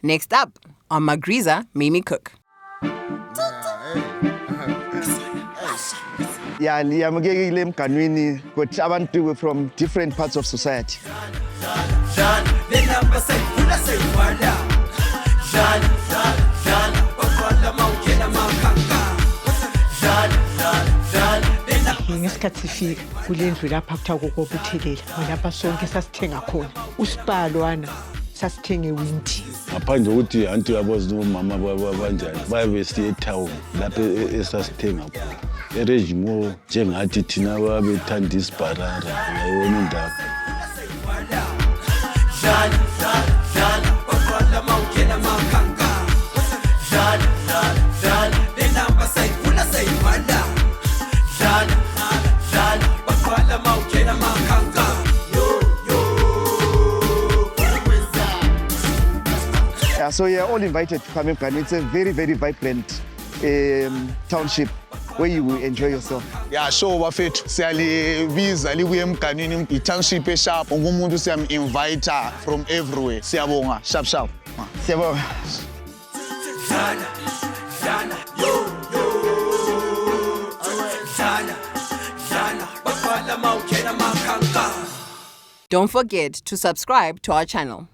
Next up on Magriza Mimi Cook. Yeah, liyamukekile emganwini ukuthi abantu from different parts of society. Ngesikhathi sifika kule ndlu lapha kuthiwa kokobuthelela lapha sonke sasithenga khona usipalwana sasithenge winti ngaphandle ukuthi anti yabozi nomama banjani bayabe siye etown lapha esasithenga khona erejimo njengathi thina babethanda isibharara yayona indaba So you're all invited to come emganwini. It's a very, very vibrant township where you will enjoy yourself. Yeah, sure bafethu siyalibiza libuye emganwini i-township esharp umuntu siyam-invite from everywhere. Siyabonga sharp sharp. Siyabonga. Don't forget to subscribe to our channel.